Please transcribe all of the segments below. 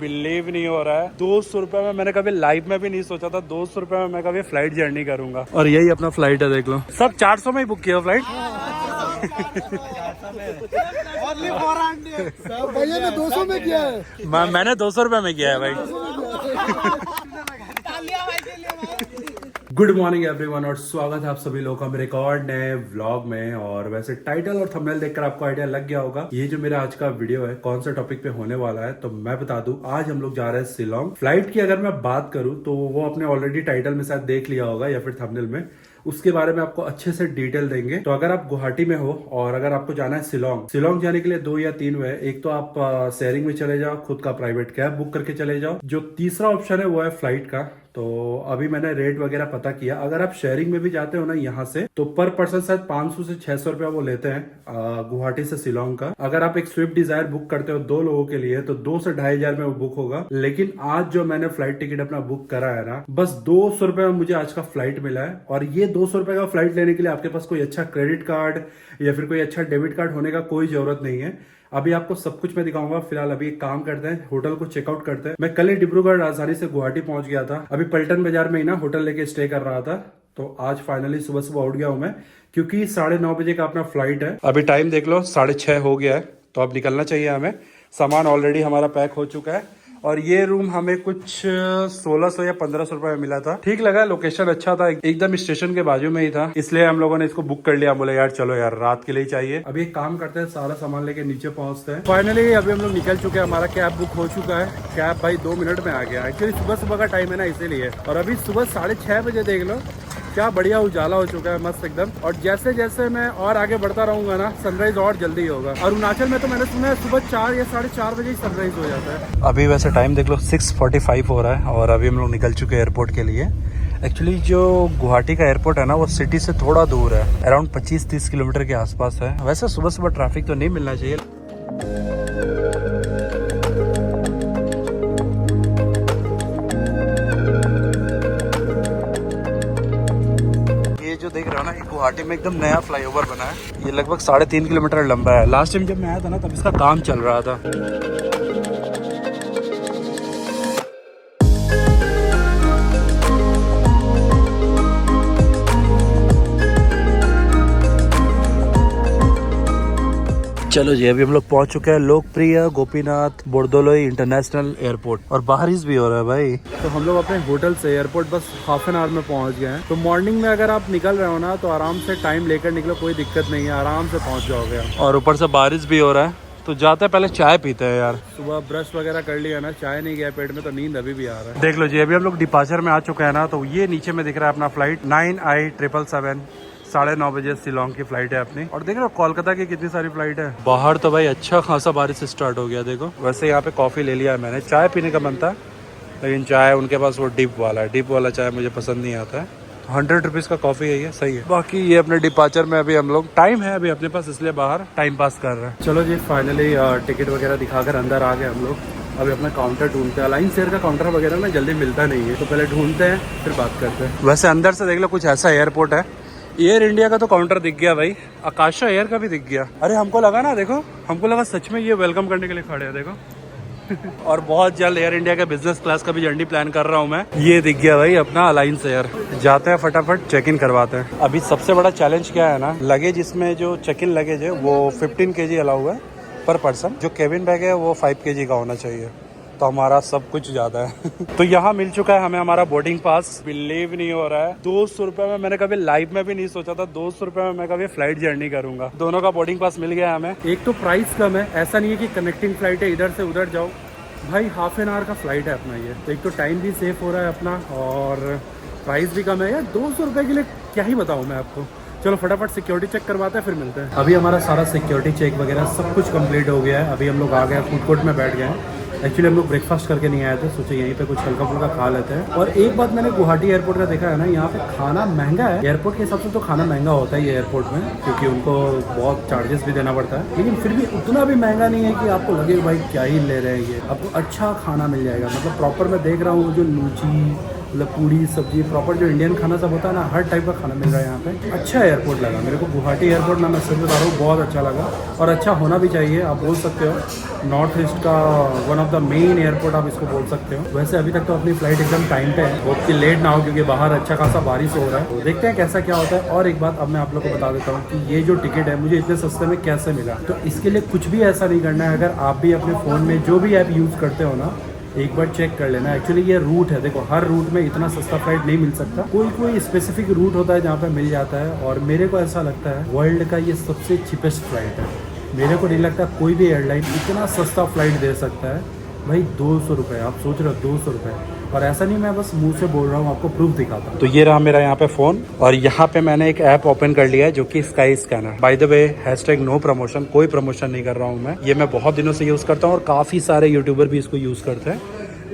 Believe नहीं हो रहा है, 200 रुपए में मैंने कभी लाइफ में भी नहीं सोचा था 200 रुपए में मैं कभी फ्लाइट जर्नी करूंगा। और यही अपना फ्लाइट है, देख लो। सब 400 में ही बुक किया फ्लाइट। भैया ने 200 में किया है। मैंने 200 रुपए में किया है भाई। गुड मॉर्निंग एवरीवन और स्वागत है आप सभी लोगों का मेरे एक और नए व्लॉग में। और वैसे टाइटल और थंबनेल देखकर आपको आइडिया लग गया होगा ये जो मेरा आज का वीडियो है कौन सा टॉपिक पे होने वाला है। तो मैं बता दूं, आज हम लोग जा रहे हैं शिलोंग। फ्लाइट की अगर मैं बात करूं तो वो आपने ऑलरेडी टाइटल में शायद देख लिया होगा या फिर थंबनेल में, उसके बारे में आपको अच्छे से डिटेल देंगे। तो अगर आप गुवाहाटी में हो और अगर आपको जाना है शिलोंग जाने के लिए 2 या 3 वे। एक तो आप शेयरिंग में चले जाओ, खुद का प्राइवेट कैब बुक करके चले जाओ। जो तीसरा ऑप्शन है वो है फ्लाइट का। तो अभी मैंने रेट वगैरह पता किया, अगर आप शेयरिंग में भी जाते हो ना यहाँ से, तो पर पर्सन शायद 500 से 600 रुपया वो लेते हैं गुवाहाटी से शिलोंग का। अगर आप एक स्विफ्ट डिजायर बुक करते हो 2 लोगों के लिए तो 2 से 2,500 में वो बुक होगा। लेकिन आज जो मैंने फ्लाइट टिकट अपना बुक करा है ना, बस 200 रुपए में मुझे आज का फ्लाइट मिला है। और ये 200 रुपए का फ्लाइट लेने के लिए आपके पास कोई अच्छा क्रेडिट कार्ड या फिर कोई अच्छा डेबिट कार्ड होने का कोई जरूरत नहीं है। अभी आपको सब कुछ मैं दिखाऊंगा। फिलहाल अभी एक काम करते हैं, होटल को चेकआउट करते हैं। मैं कल ही डिब्रूगढ़ राजधानी से गुवाहाटी पहुंच गया था। अभी पलटन बाजार में ही ना होटल लेके स्टे कर रहा था। तो आज फाइनली सुबह सुबह उठ गया हूं मैं, क्योंकि 9:30 बजे का अपना फ्लाइट है। अभी टाइम देख लो 6:30 हो गया है, तो अब निकलना चाहिए हमें। सामान ऑलरेडी हमारा पैक हो चुका है। और ये रूम हमें कुछ 1600 या 1500 रुपए में मिला था। ठीक लगा, लोकेशन अच्छा था, एकदम स्टेशन के बाजू में ही था, इसलिए हम लोगों ने इसको बुक कर लिया। बोले यार चलो यार रात के लिए चाहिए। अभी एक काम करते हैं, सारा सामान लेके नीचे पहुंचते हैं। फाइनली अभी हम लोग निकल चुके हैं, हमारा कैब बुक हो चुका है। कैब भाई 2 मिनट में आ गया। एक्चुअली सुबह सुबह का टाइम है ना, इसीलिए। और अभी सुबह 6:30 बजे देख लो क्या बढ़िया उजाला हो चुका है, मस्त एकदम। और जैसे जैसे मैं और आगे बढ़ता रहूंगा ना, सनराइज और जल्दी होगा। अरुणाचल में तो मैंने सुना है सुबह 4 या 4:30 बजे ही सनराइज हो जाता है। अभी वैसे टाइम देख लो 6:45 हो रहा है और अभी हम लोग निकल चुके हैं एयरपोर्ट के लिए। एक्चुअली जो गुवाहाटी का एयरपोर्ट है ना, वो सिटी से थोड़ा दूर है, अराउंड 25-30 किलोमीटर के आसपास है। वैसे सुबह सुबह ट्रैफिक तो नहीं मिलना चाहिए। जो देख रहे हो ना, गुवाहाटी में एकदम नया फ्लाईओवर बना है। ये लगभग 3.5 किलोमीटर लंबा है। लास्ट टाइम जब मैं आया था ना, तब इसका काम चल रहा था। चलो जी, अभी हम लोग पहुंच चुके हैं लोकप्रिय गोपीनाथ बोरदोलोई इंटरनेशनल एयरपोर्ट। और बारिश भी हो रहा है भाई। तो हम लोग अपने होटल से एयरपोर्ट बस हाफ एन आवर में पहुंच गए हैं। तो मॉर्निंग में अगर आप निकल रहे हो ना, तो आराम से टाइम लेकर निकलो, कोई दिक्कत नहीं है, आराम से पहुंच जाओगे। और ऊपर से बारिश भी हो रहा है, तो जाते हैं पहले चाय पीते हैं यार। सुबह ब्रश वगैरह कर लिया ना, चाय नहीं गया पेट में, तो नींद अभी भी आ रहा है। देख लो जी, अभी हम लोग डिपार्चर में आ चुके हैं ना। तो ये नीचे में दिख रहा है अपना फ्लाइट 9I777। 9:30 बजे शिलोंग की फ्लाइट है अपनी। और देख रहे हो कोलकाता की कितनी सारी फ्लाइट है। बाहर तो भाई अच्छा खासा बारिश स्टार्ट हो गया। देखो, वैसे यहाँ पे कॉफी ले लिया है मैंने, चाय पीने का मन था, लेकिन चाय उनके पास वो डिप वाला है। डिप वाला चाय मुझे पसंद नहीं आता है। 100 रुपीज़ का कॉफी है, ये सही है। बाकी ये अपने डिपार्चर में अभी हम लोग, टाइम है अभी अपने पास, इसलिए बाहर टाइम पास कर रहे हैं। चलो जी, फाइनली टिकट वगैरह दिखाकर अंदर आ गए हम लोग। अभी अपना काउंटर ढूंढते हैं। अलायंस एयर का काउंटर वगैरह ना जल्दी मिलता नहीं है, तो पहले ढूंढते हैं फिर बात करते हैं। वैसे अंदर से देख लो कुछ ऐसा एयरपोर्ट है। एयर इंडिया का तो काउंटर दिख गया भाई, आकाशा एयर का भी दिख गया। अरे हमको लगा ना, देखो हमको लगा सच में ये वेलकम करने के लिए खड़े हैं, देखो। और बहुत जल्द एयर इंडिया के बिजनेस क्लास का भी जर्नी प्लान कर रहा हूँ मैं। ये दिख गया भाई अपना अलायंस एयर। जाते हैं फटाफट चेक इन करवाते हैं। अभी सबसे बड़ा चैलेंज क्या है ना, लगेज, इसमें जो चेक इन लगेज है वो 15 kg अलाउ है पर पर्सन। जो केबिन बैग है वो 5 kg का होना चाहिए, तो हमारा सब कुछ ज्यादा है। तो यहाँ मिल चुका है हमें हमारा बोर्डिंग पास। बिलीव नहीं हो रहा है, 200 रुपए में मैंने कभी लाइफ में भी नहीं सोचा था 200 रुपए में मैं कभी फ्लाइट जर्नी करूंगा। दोनों का बोर्डिंग पास मिल गया हमें। एक तो प्राइस कम है, ऐसा नहीं है कि कनेक्टिंग फ्लाइट है इधर से उधर जाओ भाई, हाफ एन आवर का फ्लाइट है अपना ये। तो एक तो टाइम भी सेफ हो रहा है अपना और प्राइस भी कम है यार। 200 रुपए के लिए क्या ही बताऊँ मैं आपको। चलो फटाफट सिक्योरिटी चेक करवाते हैं, फिर मिलते हैं। अभी हमारा सारा सिक्योरिटी चेक वगैरह सब कुछ कंप्लीट हो गया है। अभी हम लोग आ गए फूड कोर्ट में बैठ गए हैं। एक्चुअली हम लोग ब्रेकफास्ट करके नहीं आए थे, सोचे यहीं पे कुछ हल्का फुल्का खा लेते हैं। और एक बात मैंने गुवाहाटी एयरपोर्ट का देखा है ना, यहाँ पे खाना महंगा है। एयरपोर्ट के हिसाब से तो खाना महंगा होता है ये एयरपोर्ट में, क्योंकि उनको बहुत चार्जेस भी देना पड़ता है। लेकिन फिर भी उतना भी महंगा नहीं है कि आपको लगे भाई क्या ही ले रहे हैं ये। आपको अच्छा खाना मिल जाएगा, मतलब प्रॉपर मैं देख रहा हूँ जो लूची मतलब पूड़ी सब्जी प्रॉपर जो इंडियन खाना सब होता है ना, हर टाइप का खाना मिल रहा है यहाँ पे। अच्छा एयरपोर्ट लगा मेरे को गुवाहाटी एयरपोर्ट ना, मैं सच बता रहा हूँ बहुत अच्छा लगा और अच्छा होना भी चाहिए। आप बोल सकते हो नॉर्थ ईस्ट का one of the main airport आप इसको बोल सकते हो। वैसे अभी तक तो अपनी फ्लाइट एकदम टाइम पे है, बहुत कि लेट ना हो क्योंकि बाहर अच्छा खासा बारिश हो रहा है। तो देखते हैं कैसा क्या होता है। और एक बात अब मैं आप लोग को बता देता हूँ कि ये जो टिकट है मुझे इतने सस्ते में कैसे मिला। तो इसके लिए कुछ भी ऐसा नहीं करना है। अगर आप भी अपने फ़ोन में जो भी ऐप यूज़ करते हो ना, एक बार चेक कर लेना। एक्चुअली ये रूट है, देखो हर रूट में इतना सस्ता फ्लाइट नहीं मिल सकता, कोई स्पेसिफिक रूट होता है जहाँ पे मिल जाता है। और मेरे को ऐसा लगता है वर्ल्ड का ये सबसे चीपेस्ट फ्लाइट है। मेरे को नहीं लगता कोई भी एयरलाइन इतना सस्ता फ्लाइट दे सकता है भाई। 200 रुपये, आप सोच रहे हो 200 रुपये। और ऐसा नहीं मैं बस मुंह से बोल रहा हूँ, आपको प्रूफ दिखाता हूँ। तो ये रहा मेरा यहाँ पे फ़ोन और यहाँ पे मैंने एक ऐप ओपन कर लिया है जो कि Skyscanner. By the way #no promotion, कोई प्रमोशन नहीं कर रहा हूँ मैं। ये मैं बहुत दिनों से यूज़ करता हूँ और काफ़ी सारे यूट्यूबर भी इसको यूज़ करते हैं।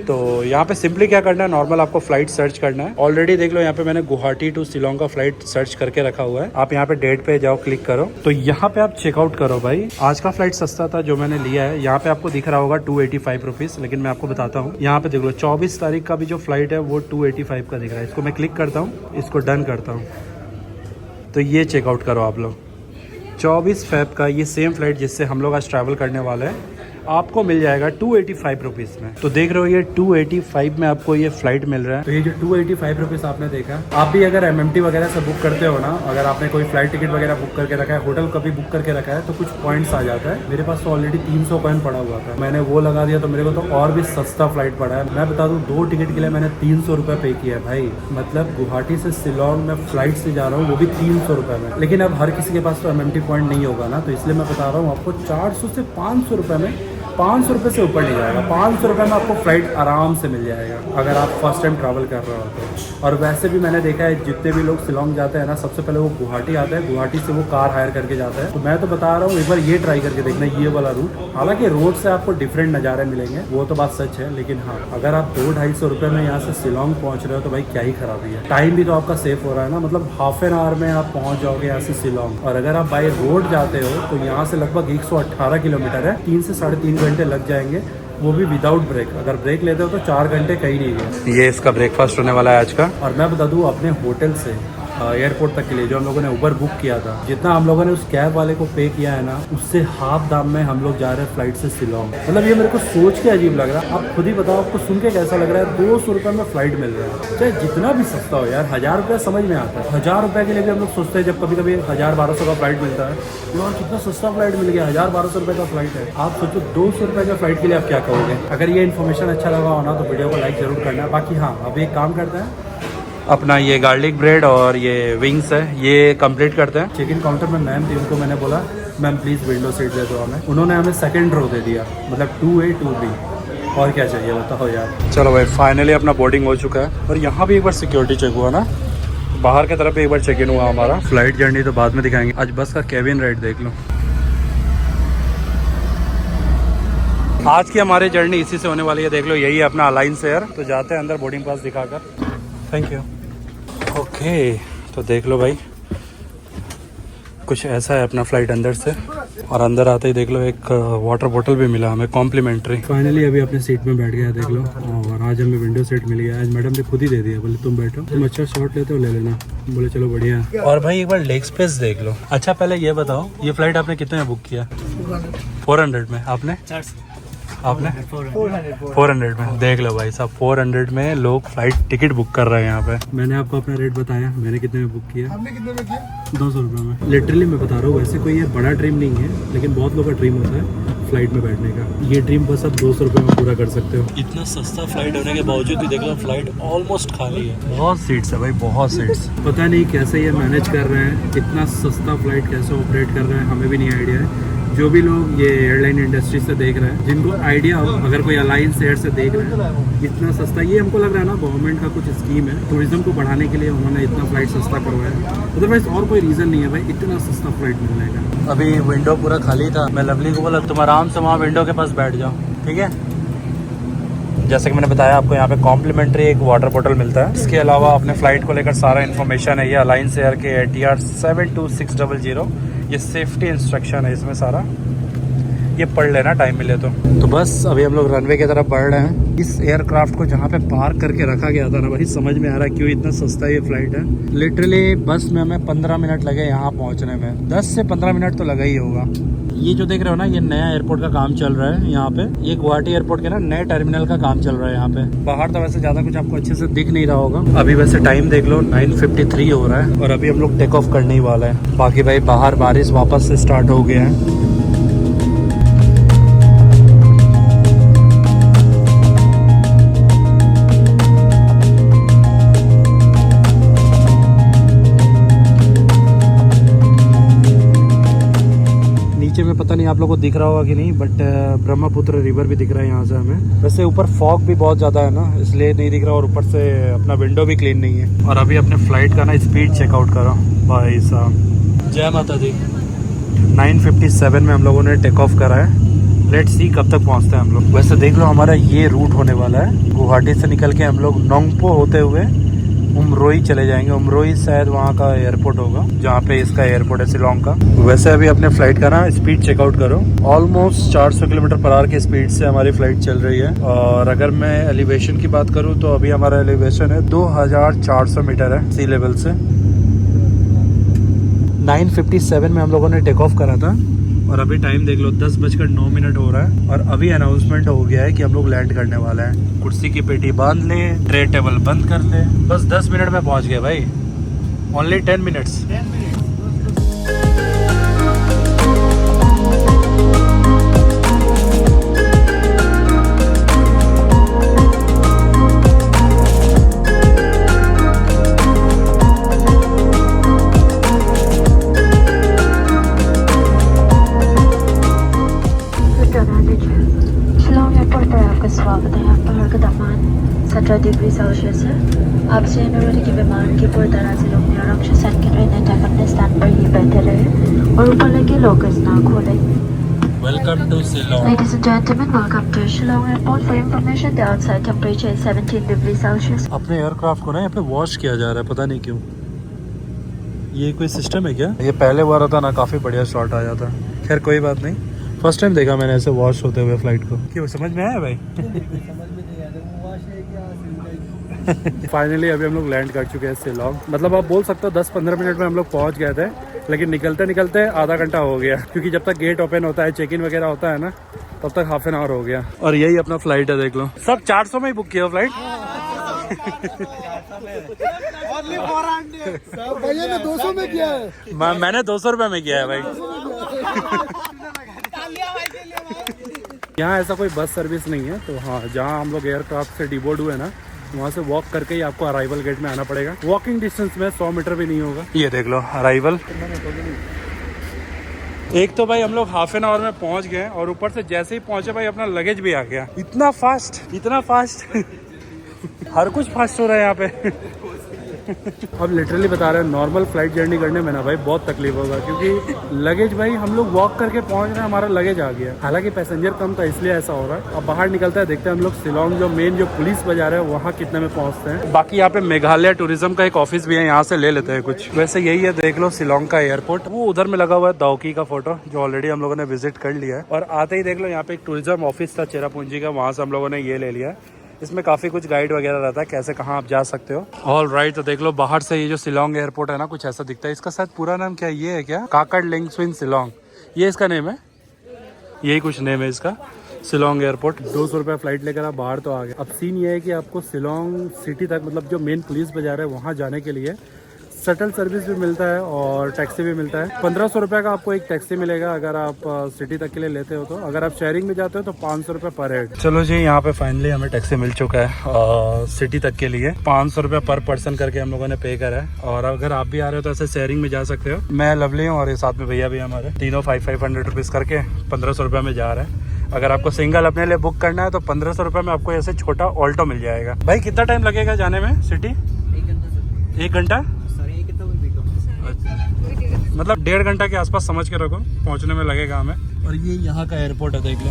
तो यहाँ पे सिंपली क्या करना है, नॉर्मल आपको फ्लाइट सर्च करना है। ऑलरेडी देख लो यहाँ पे मैंने गुवाहाटी टू शिलोंग का फ्लाइट सर्च करके रखा हुआ है। आप यहाँ पे डेट पे जाओ, क्लिक करो तो यहाँ पे आप चेकआउट करो। भाई आज का फ्लाइट सस्ता था जो मैंने लिया है। यहाँ पे आपको दिख रहा होगा 285 रुपीज़, लेकिन मैं आपको बताता हूँ। यहाँ पे देख लो 24 तारीख का भी जो फ्लाइट है वो 285 का दिख रहा है। इसको मैं क्लिक करता हूँ, इसको डन करता हूँ तो ये चेकआउट करो आप लोग। 24 फ़रवरी का ये सेम फ्लाइट जिससे हम लोग आज ट्रैवल करने वाले हैं आपको मिल जाएगा 285 रुपीज़ में। तो देख रहे हो ये 285 में आपको ये फ्लाइट मिल रहा है। तो ये जो 285 रुपीज़ आपने देखा, आप भी अगर MMT वगैरह से बुक करते हो ना, अगर आपने कोई फ्लाइट टिकट वगैरह बुक करके रखा है, होटल कभी बुक करके रखा है तो कुछ पॉइंट्स आ जाता है। मेरे पास तो ऑलरेडी 300 कॉइन पड़ा हुआ था, मैंने वो लगा दिया तो मेरे को तो और भी सस्ता फ्लाइट पड़ा है। मैं बता दूँ 2 टिकट के लिए मैंने 300 रुपये पे किया है भाई। मतलब गुवाहाटी से शिलोंग में फ्लाइट से जा रहा हूँ वो भी 300 रुपये में। लेकिन अब हर किसी के पास तो MMT पॉइंट नहीं होगा ना, तो इसलिए मैं बता रहा हूँ आपको 400 से 500 रुपये में, 500 रुपये से ऊपर नहीं जाएगा। 500 रुपये में आपको फ्लाइट आराम से मिल जाएगा अगर आप फर्स्ट टाइम ट्रैवल कर रहे हो तो। और वैसे भी मैंने देखा है जितने भी लोग शिलोंग जाते हैं ना, सबसे पहले वो गुवाहाटी आता है, गुवाहाटी से वो कार हायर करके जाता है। तो मैं तो बता रहा हूँ एक बार ये ट्राई करके देखना ये वाला रूट। हालांकि रोड से आपको डिफरेंट नज़ारे मिलेंगे, वो तो बात सच है, लेकिन हाँ अगर आप 200-250 रुपये में यहाँ से शिलोंग पहुँच रहे हो तो भाई क्या ही खराबी है। टाइम भी तो आपका सेफ हो रहा है ना, मतलब हाफ एन आवर में आप पहुँच जाओगे यहाँ से शिलोंग। और अगर आप बाई रोड जाते हो तो यहाँ से लगभग 118 किलोमीटर है, 3 से 3.5 घंटे लग जाएंगे, वो भी विदाउट ब्रेक। अगर ब्रेक लेते हो तो 4 घंटे कहीं नहीं गए। ये इसका ब्रेकफास्ट होने वाला है आज का। और मैं बता दूँ अपने होटल से एयरपोर्ट तक के लिए जो हम लोगों ने उबर बुक किया था, जितना हम लोगों ने उस कैब वाले को पे किया है ना, उससे हाफ दाम में हम लोग जा रहे हैं फ्लाइट से शिलोंग। मतलब ये मेरे को सोच के अजीब लग रहा है। आप खुद ही बताओ आपको सुन के कैसा लग रहा है। 200 रुपये में फ्लाइट मिल रहा है, चाहे जितना भी सस्ता हो यार। 1000 रुपये समझ में आता है, 1000 रुपये के लिए भी हम लोग सोचते हैं जब कभी कभी 1000-1200 का फ्लाइट मिलता है। और कितना सस्ता फ्लाइट मिल गया, 1000-1200 रुपये का फ्लाइट है। आप सोचो 200 रुपये का फ्लाइट के लिए आप क्या कहोगे। अगर ये इन्फॉर्मेशन अच्छा लगा हो ना तो वीडियो को लाइक जरूर करना। बाकी हाँ अभी एक काम करते हैं, अपना ये गार्लिक ब्रेड और ये विंग्स है ये कंप्लीट करते हैं। चेक इन काउंटर में मैम थी, उनको मैंने बोला मैम प्लीज़ विंडो सीट दे दो हमें। उन्होंने हमें सेकंड रो दे दिया, मतलब 2A 2B। और क्या चाहिए बताओ यार। चलो भाई फाइनली अपना बोर्डिंग हो चुका है। और यहाँ भी एक बार सिक्योरिटी चेक हुआ ना, बाहर की तरफ भी एक बार चेक इन हुआ हमारा। फ्लाइट जर्नी तो बाद में दिखाएंगे, आज बस का केबिन राइड देख लो। आज की हमारी जर्नी इसी से होने वाली है, देख लो यही है अपना अलायंस एयर। तो जाते हैं अंदर बोर्डिंग पास दिखाकर। Thank you. ओके तो देख लो भाई कुछ ऐसा है अपना फ्लाइट अंदर से। और अंदर आते ही देख लो एक वाटर बोतल भी मिला हमें कॉम्प्लीमेंट्री। फाइनली अभी अपने सीट में बैठ गया देख लो। और आज हमें विंडो सीट मिल गया। आज मैडम ने खुद ही दे दिया, बोले तुम बैठो, तुम अच्छा शॉट लेते हो ले लेना। बोले चलो बढ़िया। और भाई एक बार लेग स्पेस देख लो। अच्छा पहले ये बताओ ये फ्लाइट आपने कितने में बुक किया? 400 में। आपने 400 में। देख लो भाई साहब 400 में लोग फ्लाइट टिकट बुक कर रहे हैं यहाँ पे। मैंने आपको अपना रेट बताया, मैंने कितने में बुक किया? आपने कितने में किया? 200 रुपये में। लिटरली मैं बता रहा हूँ, वैसे कोई ये बड़ा ड्रीम नहीं है, लेकिन बहुत लोगों का ड्रीम होता है फ्लाइट में बैठने का। ये ड्रीम बस आप 200 रुपये में पूरा कर सकते हो। इतना सस्ता फ्लाइट होने के बावजूद भी देख लो फ्लाइट ऑलमोस्ट खाली है। बहुत सीट्स है भाई, बहुत सीट्स। पता नहीं कैसे ये मैनेज कर रहे हैं, इतना सस्ता फ्लाइट कैसे ऑपरेट कर रहे हैं, हमें भी नहीं आइडिया है। जो भी लोग ये एयरलाइन इंडस्ट्री से देख रहे हैं, जिनको आइडिया हो, अगर कोई अलायंस एयर से देख रहे हैं, इतना सस्ता, ये हमको लग रहा है ना गवर्नमेंट का कुछ स्कीम है, टूरिज्म को बढ़ाने के लिए उन्होंने इतना फ्लाइट सस्ता करवाया। अदरवाइज और कोई रीज़न नहीं है भाई इतना सस्ता फ्लाइट मिलने का। अभी विंडो पूरा खाली था, मैं लवली को बोला तुम आराम से वहाँ विंडो के पास बैठ जाओ, ठीक है। जैसे कि मैंने बताया आपको यहाँ पे कॉम्प्लीमेंट्री एक वाटर बोतल मिलता है। इसके अलावा अपने फ्लाइट को लेकर सारा इन्फॉर्मेशन है। ये अलायंस एयर के ATR 72600, ये सेफ्टी इंस्ट्रक्शन है इसमें सारा। ये पढ़ लेना टाइम मिले तो बस अभी हम लोग रनवे की तरफ बढ़ रहे हैं। इस एयरक्राफ्ट को जहाँ पे पार्क करके रखा गया था ना भाई, समझ में आ रहा है क्यों इतना सस्ता ये फ्लाइट है। लिटरली बस में हमें 15 मिनट लगे यहाँ पहुँचने में, 10 से 15 मिनट तो लगा ही होगा। ये जो देख रहे हो ना, ये नया एयरपोर्ट का काम चल रहा है यहाँ पे। ये गुवाहाटी एयरपोर्ट के ना नए टर्मिनल का काम चल रहा है यहाँ पे। बाहर तो वैसे ज्यादा कुछ आपको अच्छे से दिख नहीं रहा होगा। अभी वैसे टाइम देख लो 9:53 हो रहा है और अभी हम लोग टेक ऑफ करने ही वाला है। बाकी भाई बाहर बारिश वापस से स्टार्ट हो गया है। में पता नहीं आप लोगों को दिख रहा होगा कि नहीं, बट ब्रह्मपुत्र रिवर भी दिख रहा है यहाँ से हमें। वैसे ऊपर फॉग भी बहुत ज़्यादा है ना, इसलिए नहीं दिख रहा, और ऊपर से अपना विंडो भी क्लीन नहीं है। और अभी अपने फ्लाइट का ना स्पीड चेकआउट करो भाई साहब। जय माता दी। 9:57 में हम लोगों ने टेक ऑफ करा है। लेट्स सी कब तक पहुँचते हैं हम लोग। वैसे देख लो हमारा ये रूट होने वाला है। गुवाहाटी से निकल के हम लोग नोंगपो होते हुए उमरोई चले जाएंगे। उमरोई शायद वहाँ का एयरपोर्ट होगा जहाँ पे इसका एयरपोर्ट है शिलोंग का। वैसे अभी अपने फ्लाइट का ना स्पीड चेकआउट करो। ऑलमोस्ट 400 किलोमीटर पर आवर की स्पीड से हमारी फ्लाइट चल रही है। और अगर मैं एलिवेशन की बात करूँ तो अभी हमारा एलिवेशन है 2400 मीटर है सी लेवल से। 9:57 में हम लोगों ने टेक ऑफ करा था और अभी टाइम देख लो 10:09 हो रहा है। और अभी अनाउंसमेंट हो गया है कि हम लोग लैंड करने वाला है। कुर्सी की पेटी बांध ले, ट्रे टेबल बंद कर ले। बस 10 मिनट में पहुंच गए भाई। Only 10 minutes. स्वागत है। यहाँ पर का तापमान 17 डिग्री सेल्सियस है। आप जनवरी के विमान की पूरी तरह से लोग निरक्षर सेकंड रहने तक अपने स्थान पर ही बैठे रहे और ऊपर लगे लॉकर्स ना खोले। Welcome to Shillong. Ladies and gentlemen, welcome to Shillong Airport. For information, the outside temperature is 17 degrees Celsius. अपने एयरक्राफ्ट को ना यहाँ पे वॉश किया जा रहा है, पता नहीं क्यों। ये कोई सिस्टम है क्या? ये पहले बार होता ना, काफी बढ़िया शॉट आ जाता। खैर कोई बात नहीं, फर्स्ट टाइम देखा मैंने ऐसे वॉश होते हुए फ्लाइट को। क्यों, समझ में आया भाई? फाइनली अभी हम लोग लैंड कर चुके हैं शिलोंग। मतलब आप बोल सकते हो 10-15 मिनट में हम लोग पहुंच गए थे, लेकिन निकलते निकलते आधा घंटा हो गया, क्योंकि जब तक गेट ओपन होता है, चेक इन वगैरह होता है ना, तब तक हाफ एन आवर हो गया। और यही अपना फ्लाइट है, देख लो। सब 400 में ही बुक किया फ्लाइट। भैया ने 200 में किया है। मैंने 200 रुपए में किया है भाई। यहाँ ऐसा कोई बस सर्विस नहीं है, तो हाँ, जहाँ हम लोग एयरक्राफ्ट से डिबोर्ड हुए ना, वहाँ से वॉक करके ही आपको अराइवल गेट में आना पड़ेगा। वॉकिंग डिस्टेंस में 100 मीटर भी नहीं होगा। ये देख लो अराइवल। एक तो भाई हम लोग हाफ एन आवर में पहुँच गए, और ऊपर से जैसे ही पहुँचे भाई अपना लगेज भी आ गया। इतना फास्ट, इतना फास्ट। हर कुछ फास्ट हो रहा है यहाँ पे। अब लिटरली बता रहे हैं, नॉर्मल फ्लाइट जर्नी करने में ना भाई बहुत तकलीफ होगा, क्योंकि लगेज भाई हम लोग वॉक करके पहुंच रहे हैं, हमारा लगेज आ गया। हालांकि पैसेंजर कम था इसलिए ऐसा हो रहा है। अब बाहर निकलता है, देखते हैं हम लोग शिलोंग जो मेन जो पुलिस बाजार है वहाँ कितने में पहुंचते हैं। बाकी यहाँ पे मेघालय टूरिज्म का एक ऑफिस भी है, यहाँ से ले लेते हैं कुछ। वैसे यही है, देख लो शिलोंग का एयरपोर्ट। वो उधर में लगा हुआ है दाओकी का फोटो, जो ऑलरेडी हम लोगों ने विजिट कर लिया है। और आते ही देख लो यहाँ पे एक टूरिज्म ऑफिस था चेरापूंजी का, वहाँ से हम लोगों ने ये ले लिया है। इसमें काफ़ी कुछ गाइड वगैरह रहता है, कैसे कहाँ आप जा सकते हो। ऑल राइट, तो देख लो बाहर से ये जो शिलोंग एयरपोर्ट है ना, कुछ ऐसा दिखता है। इसका शायद पूरा नाम क्या ये है, क्या काकड़ लिंक्सविन शिलोंग, ये इसका नेम है। यही कुछ नेम है इसका, शिलोंग एयरपोर्ट। 200 रुपये फ्लाइट लेकर आप बाहर तो आ गए। अब सीन ये है कि आपको शिलोंग सिटी तक, मतलब जो मेन पुलिस बाजार है वहाँ जाने के लिए शटल सर्विस भी मिलता है और टैक्सी भी मिलता है। 1500 रुपये का आपको एक टैक्सी मिलेगा अगर आप सिटी तक के लिए लेते हो तो। अगर आप शेयरिंग में जाते हो तो 500 रुपये पर हेड। चलो जी, यहाँ पे फाइनली हमें टैक्सी मिल चुका है सिटी तक के लिए। 500 रुपये पर पर्सन करके हम लोगों ने पे करा है। और अगर आप भी आ रहे हो तो ऐसे शेयरिंग में जा सकते हो। मैं लवली हूँ और ये साथ में भैया भी हमारे, तीनों 500 रुपीज़ करके 1500 रुपये में जा रहे हैं। अगर आपको सिंगल अपने लिए बुक करना है तो 1500 रुपये में आपको ऐसे छोटा ऑल्टो मिल जाएगा। भाई कितना टाइम लगेगा जाने में सिटी? 1 घंटा, मतलब 1.5 घंटा के आसपास समझ के रखो, पहुंचने में लगेगा हमें। और ये यहाँ का एयरपोर्ट है, देख लो।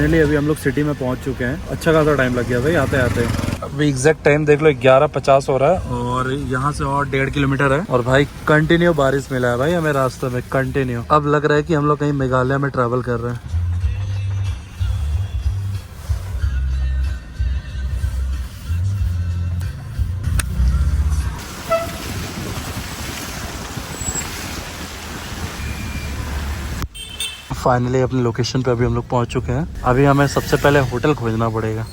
फाइनली अभी हम लोग सिटी में पहुंच चुके हैं। अच्छा खासा टाइम लग गया भाई आते आते। अभी एग्जैक्ट टाइम देख लो 11:50 हो रहा है और यहाँ से और 1.5 किलोमीटर है। और भाई कंटिन्यू बारिश मिला है भाई हमें रास्ते में, कंटिन्यू। अब लग रहा है कि हम लोग कहीं मेघालय में ट्रैवल कर रहे हैं। फाइनली अपनी लोकेशन पे अभी हम लोग पहुंच चुके हैं। अभी हमें सबसे पहले होटल खोजना पड़ेगा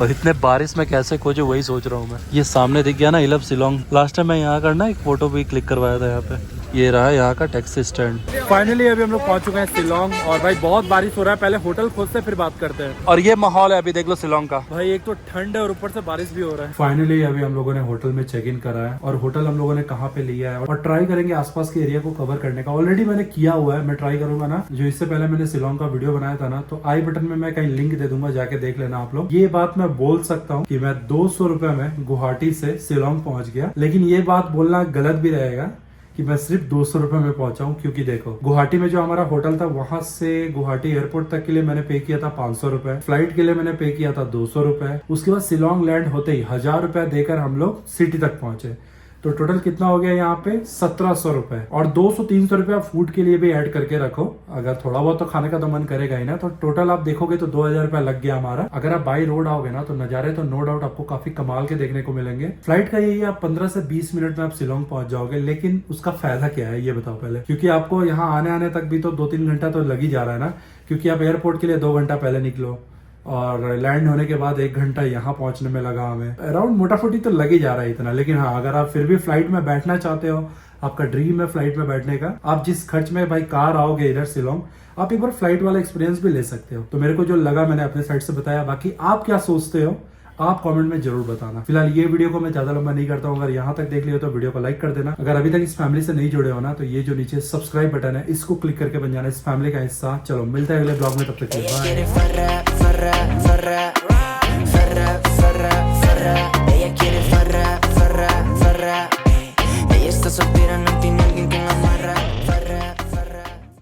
और इतने बारिश में कैसे खोजे वही सोच रहा हूँ मैं। ये सामने दिख गया ना इलप शिलोंग। लास्ट टाइम मैं यहाँ करना एक फोटो भी क्लिक करवाया था यहाँ पे। ये रहा यहाँ का टैक्सी स्टैंड। फाइनली अभी हम लोग पहुंच चुके हैं शिलोंग और भाई बहुत बारिश हो रहा है। पहले होटल खोजते फिर बात करते हैं। और ये माहौल है अभी देख लो शिलोंग का भाई, एक तो ठंड है और ऊपर से बारिश भी हो रहा है। फाइनली अभी हम लोगों ने होटल में चेक इन करा है और होटल हम लोगों ने कहाँ पे लिया है और ट्राई करेंगे आसपास के एरिया को कवर करने का। ऑलरेडी मैंने किया हुआ है, मैं ट्राई करूंगा ना। जो इससे पहले मैंने शिलोंग का वीडियो बनाया था ना, तो आई बटन में मैं कहीं लिंक दे दूंगा, जाके देख लेना आप लोग। ये बात मैं बोल सकता हूँ कि मैं 200 रुपए में गुवाहाटी से शिलोंग पहुंच गया। लेकिन ये बात बोलना गलत भी रहेगा कि मैं सिर्फ 200 रुपए में पहुंचा हूँ, क्योंकि देखो गुवाहाटी में जो हमारा होटल था वहां से गुवाहाटी एयरपोर्ट तक के लिए मैंने पे किया था 500 रुपए, फ्लाइट के लिए मैंने पे किया था 200 रुपए। उसके बाद शिलोंग लैंड होते ही 1000 रुपया देकर हम लोग सिटी तक पहुंचे। तो टोटल कितना हो गया यहाँ पे 1700 रुपए। और 200-300 रुपया फूड के लिए भी ऐड करके रखो, अगर थोड़ा बहुत तो खाने का तो मन करेगा ही ना। तो टोटल आप देखोगे तो 2000 रुपया लग गया हमारा। अगर आप बाई रोड आओगे ना तो नजारे तो नो डाउट आपको काफी कमाल के देखने को मिलेंगे। फ्लाइट का यही आप 15 से 20 मिनट में आप शिलोंग पहुंच जाओगे। लेकिन उसका फायदा क्या है ये बताओ पहले, क्योंकि आपको यहाँ आने तक भी तो 2-3 घंटा तो लग ही जा रहा है ना, क्योंकि आप एयरपोर्ट के लिए 2 घंटा पहले निकलो और लैंड होने के बाद 1 घंटा यहाँ पहुंचने में लगा हमें। अराउंड मोटाफोटी तो लग ही जा रहा है इतना। लेकिन हाँ, अगर आप फिर भी फ्लाइट में बैठना चाहते हो, आपका ड्रीम है फ्लाइट में बैठने का, आप जिस खर्च में भाई कार आओगे इधर शिलोंग, आप एक बार फ्लाइट वाला एक्सपीरियंस भी ले सकते हो। तो मेरे को जो लगा मैंने अपने साइड से बताया। बाकी आप क्या सोचते हो आप कमेंट में जरूर बताना। फिलहाल ये वीडियो को मैं ज्यादा लंबा नहीं करता हूँ। अगर यहाँ तक देख लिया तो वीडियो को लाइक कर देना। अगर अभी तक इस फैमिली से नहीं जुड़े हो ना, तो ये जो नीचे सब्सक्राइब बटन है इसको क्लिक करके बन जाना इस फैमिली का हिस्सा। चलो मिलते हैं अगले ब्लॉग में, तब तक के लिए बाय।